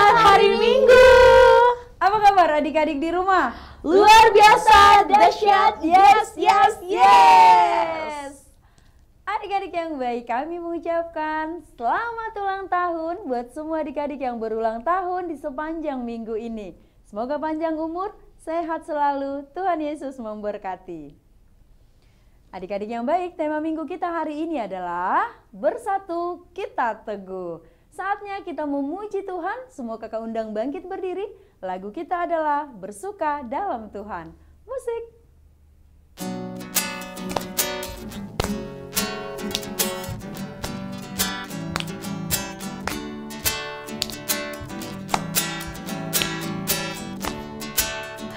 Selamat hari Minggu. Apa kabar adik-adik di rumah? Luar biasa, dahsyat, yes. Adik-adik yang baik, kami mengucapkan selamat ulang tahun buat semua adik-adik yang berulang tahun di sepanjang minggu ini. Semoga panjang umur, sehat selalu, Tuhan Yesus memberkati. Adik-adik yang baik, tema minggu kita hari ini adalah Bersatu Kita Teguh. Saatnya kita memuji Tuhan, semua kakak undang bangkit berdiri. Lagu kita adalah Bersuka Dalam Tuhan. Musik.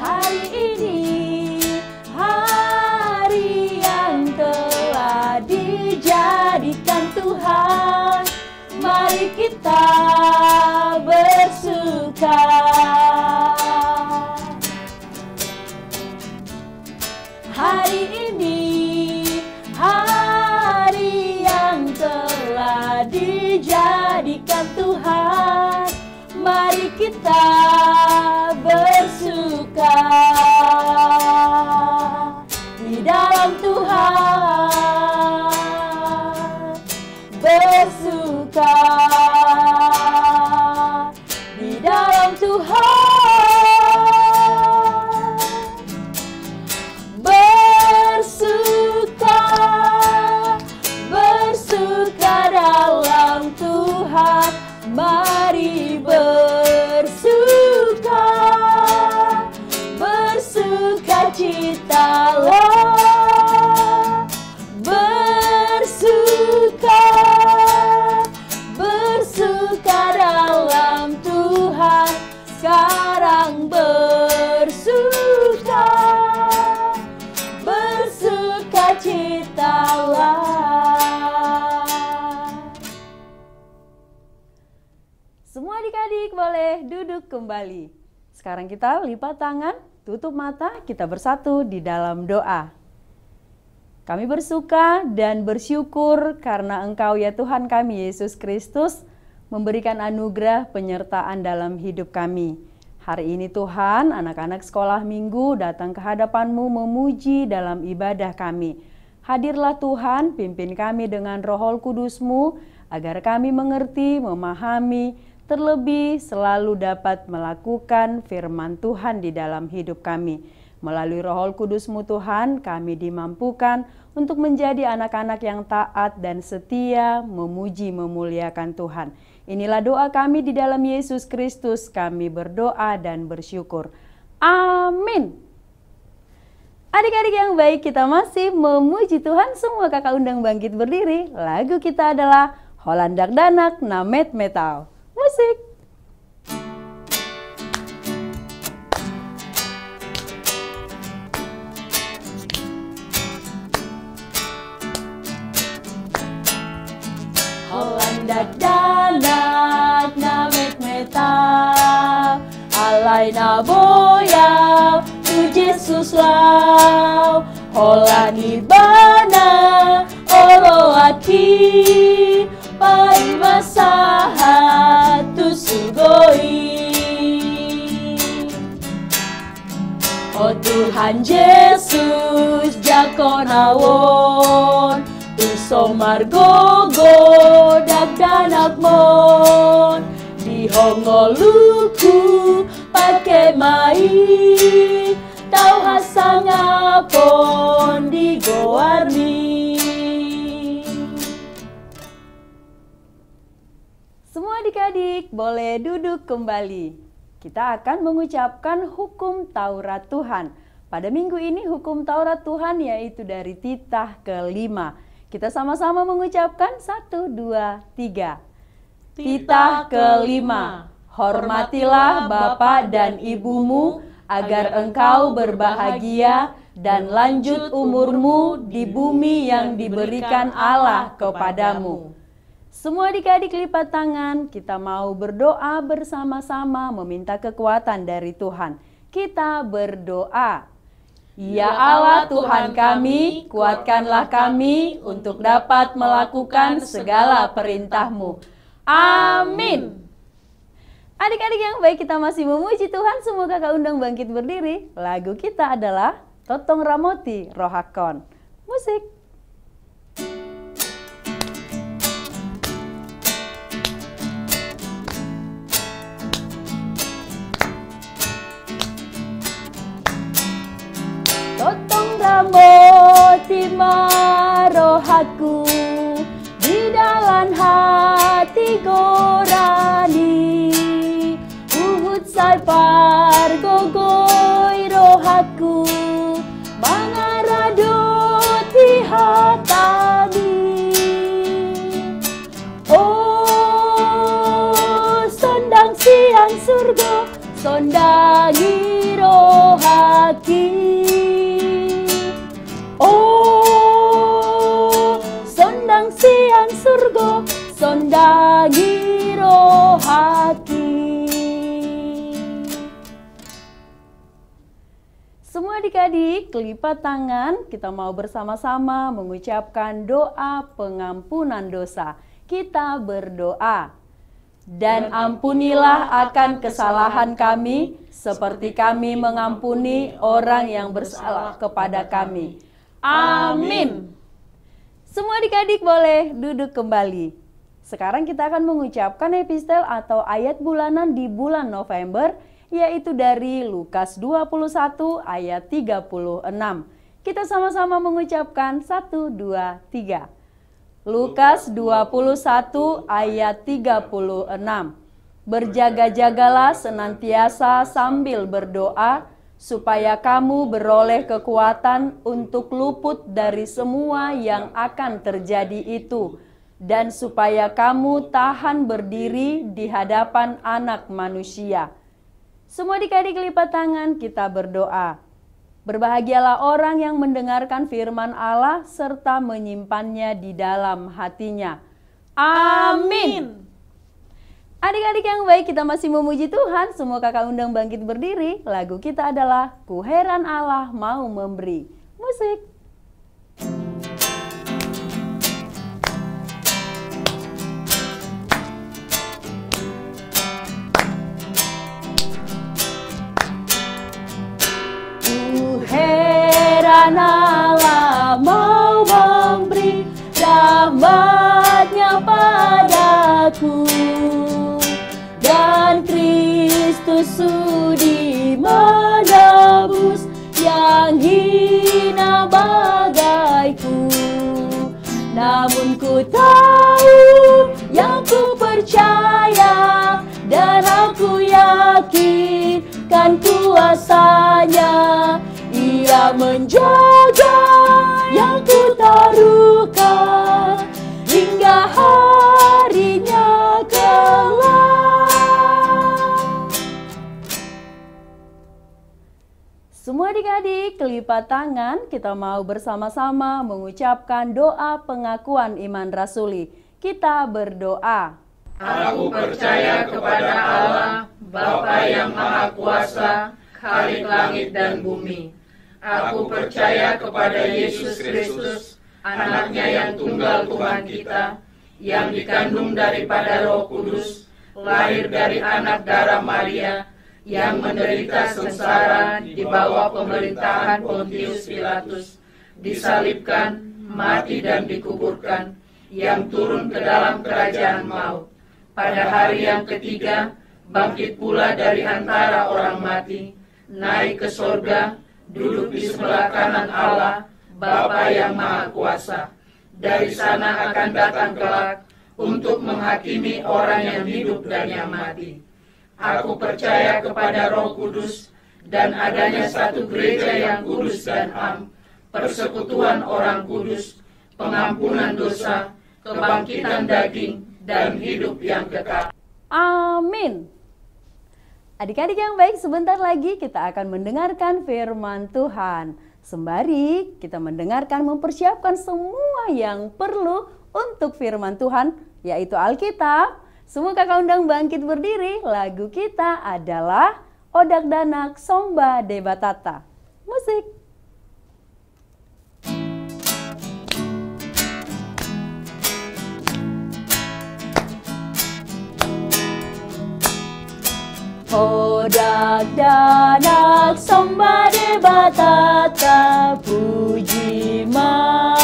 Hari ini, hari yang telah dijadikan Tuhan. Mari kita bersuka. Hari ini, hari yang telah dijadikan Tuhan. Mari kita bersuka di dalam Tuhan. Bersuka di dalam Tuhan. Bersuka, bersuka dalam Tuhan. Mari bersuka, bersuka citalah. Bersuka, bersuka dalam Tuhan. Sekarang bersuka, bersuka citalah. Semua adik-adik boleh duduk kembali. Sekarang kita lipat tangan, tutup mata, kita bersatu di dalam doa. Kami bersuka dan bersyukur karena Engkau ya Tuhan kami Yesus Kristus memberikan anugerah penyertaan dalam hidup kami. Hari ini Tuhan, anak-anak sekolah minggu datang ke hadapan-Mu memuji dalam ibadah kami. Hadirlah Tuhan, pimpin kami dengan Roh Kudus-Mu agar kami mengerti, memahami, terlebih selalu dapat melakukan firman Tuhan di dalam hidup kami. Melalui Roh Kudus-Mu Tuhan, kami dimampukan untuk menjadi anak-anak yang taat dan setia, memuji, memuliakan Tuhan. Inilah doa kami di dalam Yesus Kristus, kami berdoa dan bersyukur. Amin. Adik-adik yang baik, kita masih memuji Tuhan. Semua kakak undang bangkit berdiri. Lagu kita adalah Holandak Danak Namet Metal. Musik. Holandak danak namet metal, alay na boya tu Jesus lau. Holani bana olo aki, parimasaha tu sugoi. Oh Tuhan Yesus jakonawon, Somar gogo danak mon di hongoluku pakai mai tau hasangapon di goarni. Semua adik-adik boleh duduk kembali. Kita akan mengucapkan hukum Taurat Tuhan. Pada minggu ini hukum Taurat Tuhan yaitu dari titah kelima. Kita sama-sama mengucapkan 1, 2, 3. Titah kelima. Hormatilah bapak dan ibumu agar engkau berbahagia dan lanjut umurmu di bumi yang diberikan Allah kepadamu. Semua adik-adik lipat tangan, kita mau berdoa bersama-sama meminta kekuatan dari Tuhan. Kita berdoa. Ya Allah Tuhan kami, kuatkanlah kami untuk dapat melakukan segala perintah-Mu. Amin. Adik-adik yang baik, kita masih memuji Tuhan. Semua kakak undang bangkit berdiri. Lagu kita adalah Totong Ramoti Rohakon. Musik. Totong Ramoti marohaku, di dalam hati gorani. Salpar gogoi rohaku, mangaradoti hatami. Oh, sondang siang surga, sondangi rohaki. Oh, sondang siang surga, sondangi rohaki. Semua adik-adik, lipat tangan, kita mau bersama-sama mengucapkan doa pengampunan dosa. Kita berdoa. Dan ampunilah akan kesalahan kami, seperti kami mengampuni orang yang bersalah kepada kami. Amin. Semua adik-adik boleh duduk kembali. Sekarang kita akan mengucapkan epistel atau ayat bulanan di bulan November, yaitu dari Lukas 21 ayat 36. Kita sama-sama mengucapkan 1, 2, 3. Lukas 21 ayat 36. Berjaga-jagalah senantiasa sambil berdoa, supaya kamu beroleh kekuatan untuk luput dari semua yang akan terjadi itu, dan supaya kamu tahan berdiri di hadapan Anak Manusia. Semua adik-adik lipat tangan, kita berdoa. Berbahagialah orang yang mendengarkan firman Allah serta menyimpannya di dalam hatinya. Amin. Adik-adik yang baik, kita masih memuji Tuhan. Semua kakak undang bangkit berdiri. Lagu kita adalah Ku Heran Allah Mau Memberi. Musik. Allah mau memberi rahmat-Nya padaku, dan Kristus sudi menebus yang hina bagaiku. Namun ku tahu, yang ku percaya, dan aku yakin kan kuasa-Nya. Ia menjaga yang ku taruhkan hingga harinya kelak. Semua adik-adik lipat tangan, kita mau bersama-sama mengucapkan doa pengakuan iman rasuli. Kita berdoa. Aku percaya kepada Allah, Bapa yang Maha Kuasa, Khalik langit dan bumi. Aku percaya kepada Yesus Kristus, Anak-Nya yang tunggal Tuhan kita, yang dikandung daripada Roh Kudus, lahir dari anak darah Maria, yang menderita sengsara di bawah pemerintahan Pontius Pilatus, disalibkan, mati dan dikuburkan, yang turun ke dalam kerajaan maut. Pada hari yang ketiga, bangkit pula dari antara orang mati, naik ke sorga, duduk di sebelah kanan Allah, Bapa yang Maha Kuasa. Dari sana akan datang kelak untuk menghakimi orang yang hidup dan yang mati. Aku percaya kepada Roh Kudus dan adanya satu gereja yang kudus dan am, persekutuan orang kudus, pengampunan dosa, kebangkitan daging, dan hidup yang kekal. Amin. Adik-adik yang baik, sebentar lagi kita akan mendengarkan firman Tuhan. Sembari kita mendengarkan, mempersiapkan semua yang perlu untuk firman Tuhan, yaitu Alkitab. Semua kakak undang bangkit berdiri. Lagu kita adalah Odak Danak Somba Debatata. Musik. Odak danak somba debatata puji ma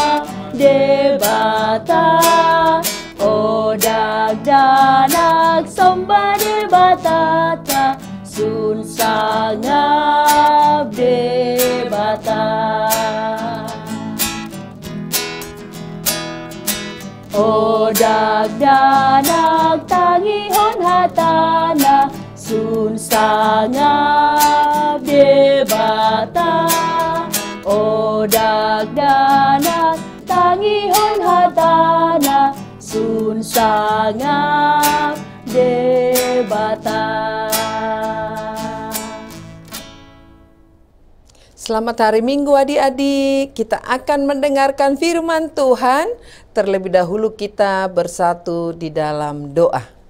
debata. Odak danak somba debatata sun sangap debata. Odak danak tangihon hatana sun sangap debata. Odak danak tangihon hatana sun sangap debata. Selamat hari Minggu adik-adik. Kita akan mendengarkan firman Tuhan. Terlebih dahulu kita bersatu di dalam doa.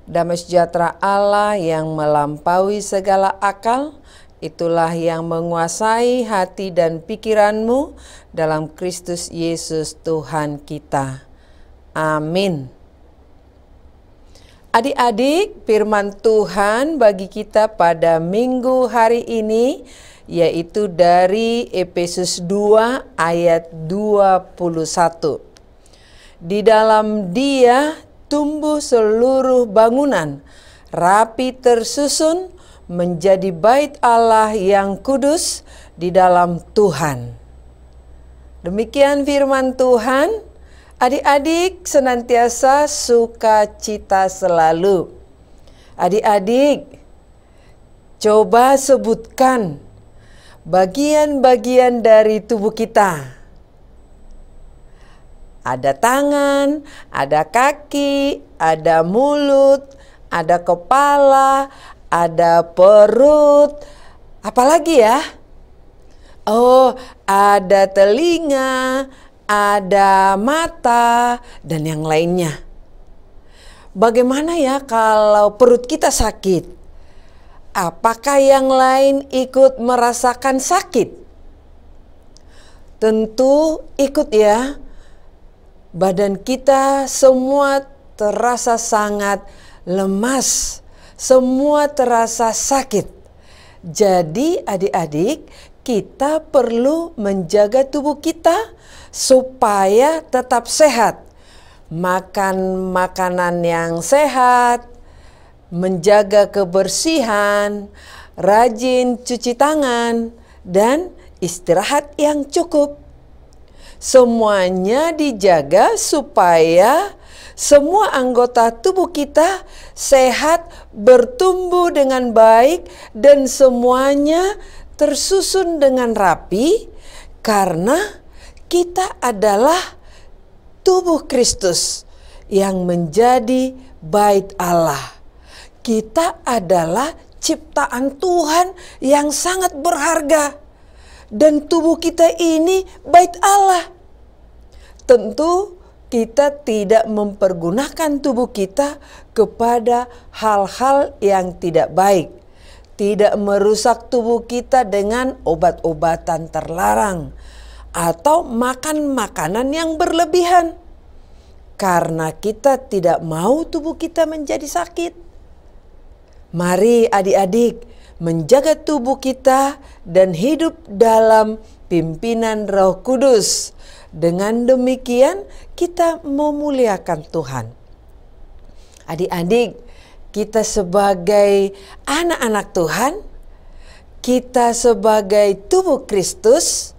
Damai sejahtera Allah yang melampaui segala akal, itulah yang menguasai hati dan pikiranmu dalam Kristus Yesus Tuhan kita. Amin. Adik-adik, firman Tuhan bagi kita pada minggu hari ini yaitu dari Efesus 2 ayat 21. Di dalam Dia tumbuh seluruh bangunan, rapi tersusun menjadi bait Allah yang kudus di dalam Tuhan. Demikian firman Tuhan. Adik-adik senantiasa sukacita selalu. Adik-adik, coba sebutkan bagian-bagian dari tubuh kita. Ada tangan, ada kaki, ada mulut, ada kepala, ada perut. Apalagi ya? Oh, ada telinga, ada mata, dan yang lainnya. Bagaimana ya kalau perut kita sakit? Apakah yang lain ikut merasakan sakit? Tentu ikut ya. Badan kita semua terasa sangat lemas, semua terasa sakit. Jadi adik-adik, kita perlu menjaga tubuh kita supaya tetap sehat. Makan makanan yang sehat, menjaga kebersihan, rajin cuci tangan, dan istirahat yang cukup. Semuanya dijaga supaya semua anggota tubuh kita sehat, bertumbuh dengan baik, dan semuanya tersusun dengan rapi karena kita adalah tubuh Kristus yang menjadi bait Allah. Kita adalah ciptaan Tuhan yang sangat berharga. Dan tubuh kita ini bait Allah. Tentu kita tidak mempergunakan tubuh kita kepada hal-hal yang tidak baik. Tidak merusak tubuh kita dengan obat-obatan terlarang atau makan makanan yang berlebihan. Karena kita tidak mau tubuh kita menjadi sakit. Mari adik-adik menjaga tubuh kita dan hidup dalam pimpinan Roh Kudus. Dengan demikian kita memuliakan Tuhan. Adik-adik, kita sebagai anak-anak Tuhan, kita sebagai tubuh Kristus,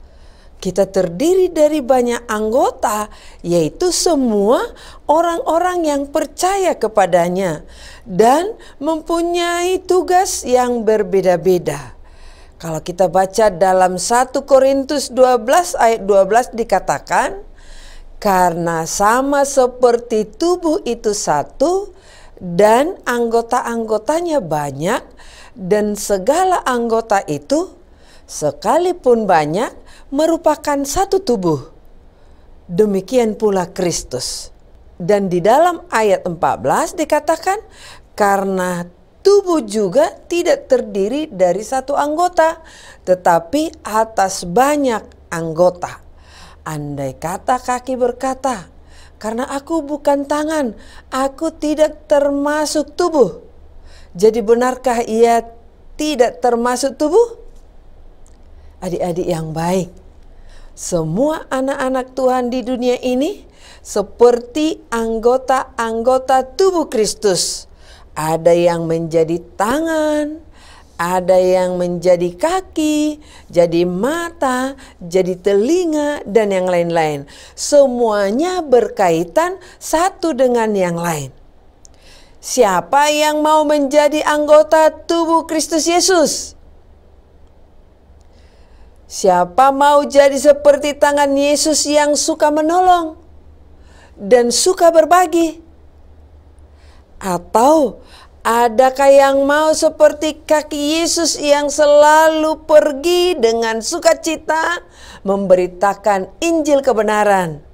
kita terdiri dari banyak anggota, yaitu semua orang-orang yang percaya kepadanya dan mempunyai tugas yang berbeda-beda. Kalau kita baca dalam 1 Korintus 12 ayat 12 dikatakan, karena sama seperti tubuh itu satu dan anggota-anggotanya banyak, dan segala anggota itu sekalipun banyak merupakan satu tubuh. Demikian pula Kristus. Dan di dalam ayat 14 dikatakan, karena tubuh juga tidak terdiri dari satu anggota, tetapi atas banyak anggota. Andai kata kaki berkata, karena aku bukan tangan, aku tidak termasuk tubuh. Jadi benarkah ia tidak termasuk tubuh? Adik-adik yang baik, semua anak-anak Tuhan di dunia ini seperti anggota-anggota tubuh Kristus. Ada yang menjadi tangan, ada yang menjadi kaki, jadi mata, jadi telinga, dan yang lain-lain. Semuanya berkaitan satu dengan yang lain. Siapa yang mau menjadi anggota tubuh Kristus Yesus? Siapa mau jadi seperti tangan Yesus yang suka menolong dan suka berbagi? Atau adakah yang mau seperti kaki Yesus yang selalu pergi dengan sukacita memberitakan Injil kebenaran?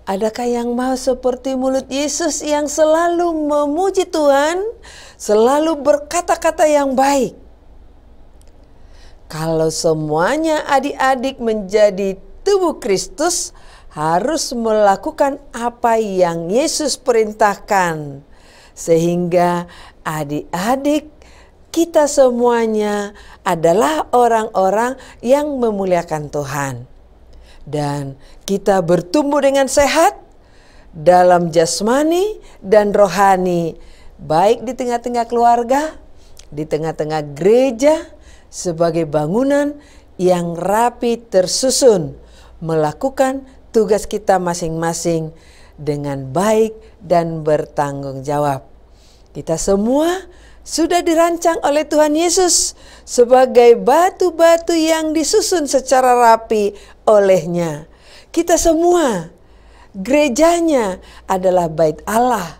Adakah yang mau seperti mulut Yesus yang selalu memuji Tuhan, selalu berkata-kata yang baik? Kalau semuanya adik-adik menjadi tubuh Kristus, harus melakukan apa yang Yesus perintahkan. Sehingga adik-adik kita semuanya adalah orang-orang yang memuliakan Tuhan. Dan kita bertumbuh dengan sehat dalam jasmani dan rohani, baik di tengah-tengah keluarga, di tengah-tengah gereja, sebagai bangunan yang rapi tersusun, melakukan tugas kita masing-masing dengan baik dan bertanggung jawab. Kita semua sudah dirancang oleh Tuhan Yesus sebagai batu-batu yang disusun secara rapi olehnya. Kita semua, gerejanya adalah bait Allah,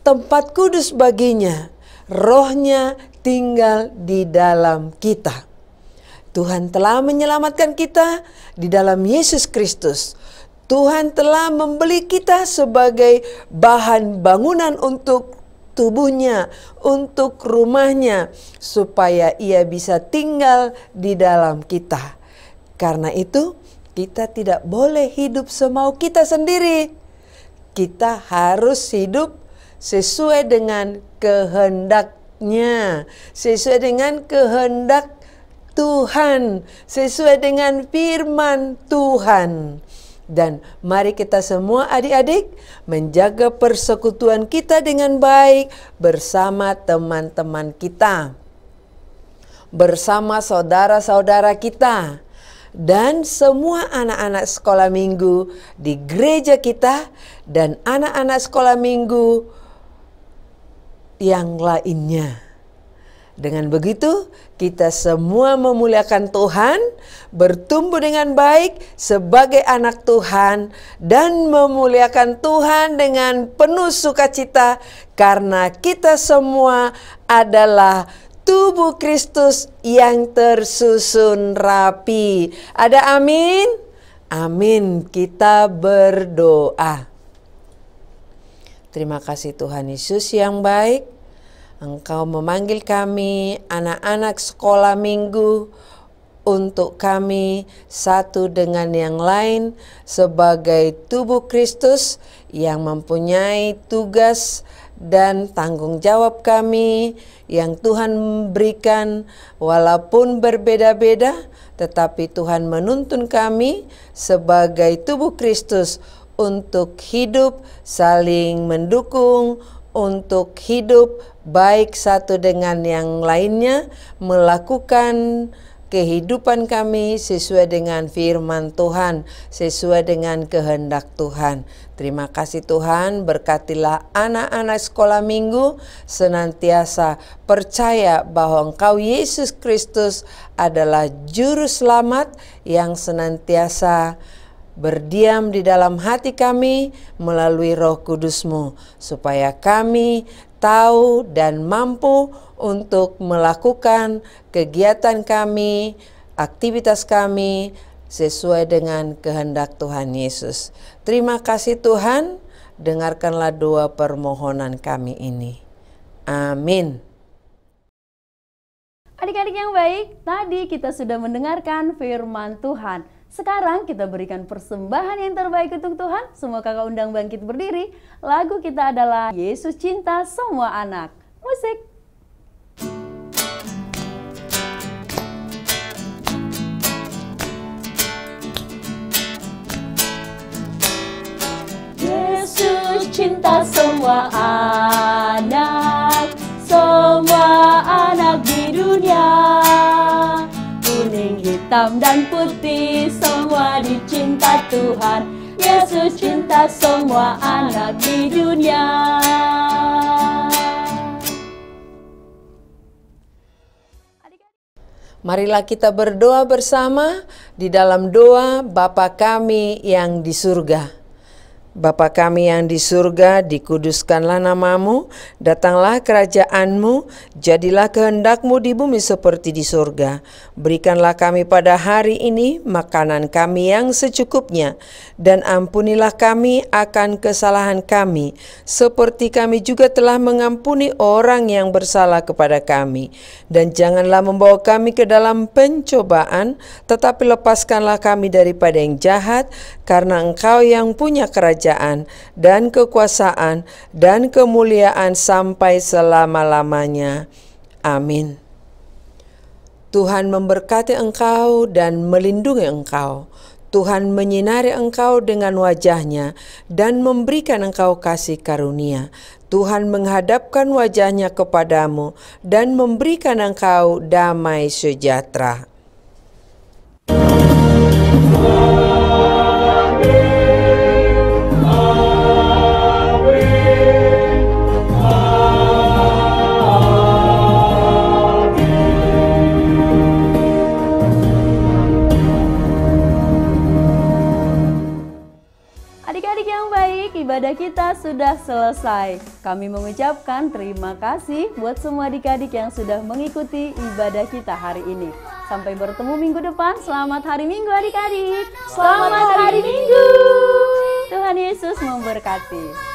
tempat kudus baginya. Rohnya tinggal di dalam kita. Tuhan telah menyelamatkan kita di dalam Yesus Kristus. Tuhan telah membeli kita sebagai bahan bangunan untuk tubuhnya, untuk rumahnya, supaya ia bisa tinggal di dalam kita. Karena itu, kita tidak boleh hidup semau kita sendiri. Kita harus hidup sesuai dengan kehendaknya, sesuai dengan kehendak Tuhan, sesuai dengan firman Tuhan. Dan mari kita semua adik-adik menjaga persekutuan kita dengan baik bersama teman-teman kita, bersama saudara-saudara kita, dan semua anak-anak sekolah minggu di gereja kita dan anak-anak sekolah minggu yang lainnya. Dengan begitu, kita semua memuliakan Tuhan, bertumbuh dengan baik sebagai anak Tuhan, dan memuliakan Tuhan dengan penuh sukacita, karena kita semua adalah tubuh Kristus yang tersusun rapi. Ada amin? Amin. Kita berdoa. Terima kasih Tuhan Yesus yang baik. Engkau memanggil kami anak-anak sekolah minggu untuk kami satu dengan yang lain sebagai tubuh Kristus yang mempunyai tugas dan tanggung jawab kami yang Tuhan berikan, walaupun berbeda-beda, tetapi Tuhan menuntun kami sebagai tubuh Kristus untuk hidup saling mendukung, untuk hidup baik satu dengan yang lainnya, melakukan kehidupan kami sesuai dengan firman Tuhan, sesuai dengan kehendak Tuhan. Terima kasih Tuhan, berkatilah anak-anak sekolah minggu senantiasa percaya bahwa Engkau Yesus Kristus adalah juru selamat yang senantiasa berdiam di dalam hati kami melalui Roh Kudus-Mu, supaya kami tahu dan mampu untuk melakukan kegiatan kami, aktivitas kami sesuai dengan kehendak Tuhan Yesus. Terima kasih Tuhan, dengarkanlah doa permohonan kami ini. Amin. Adik-adik yang baik, tadi kita sudah mendengarkan firman Tuhan. Sekarang kita berikan persembahan yang terbaik untuk Tuhan. Semua kakak undang bangkit berdiri. Lagu kita adalah Yesus Cinta Semua Anak. Musik. Yesus cinta semua anak di dunia. Kuning, hitam, dan putih semua dicinta Tuhan. Yesus cinta semua anak di dunia. Marilah kita berdoa bersama di dalam doa Bapa kami yang di surga. Bapa kami yang di surga, dikuduskanlah namamu, datanglah kerajaanmu, jadilah kehendakmu di bumi seperti di surga. Berikanlah kami pada hari ini makanan kami yang secukupnya, dan ampunilah kami akan kesalahan kami, seperti kami juga telah mengampuni orang yang bersalah kepada kami. Dan janganlah membawa kami ke dalam pencobaan, tetapi lepaskanlah kami daripada yang jahat, karena Engkau yang punya kerajaan dan kekuasaan dan kemuliaan sampai selama-lamanya. Amin. Tuhan memberkati engkau dan melindungi engkau. Tuhan menyinari engkau dengan wajah-Nya dan memberikan engkau kasih karunia. Tuhan menghadapkan wajah-Nya kepadamu dan memberikan engkau damai sejahtera. Adik-adik yang baik, ibadah kita sudah selesai. Kami mengucapkan terima kasih buat semua adik-adik yang sudah mengikuti ibadah kita hari ini. Sampai bertemu minggu depan. Selamat hari Minggu adik-adik. Selamat hari Minggu. Tuhan Yesus memberkati.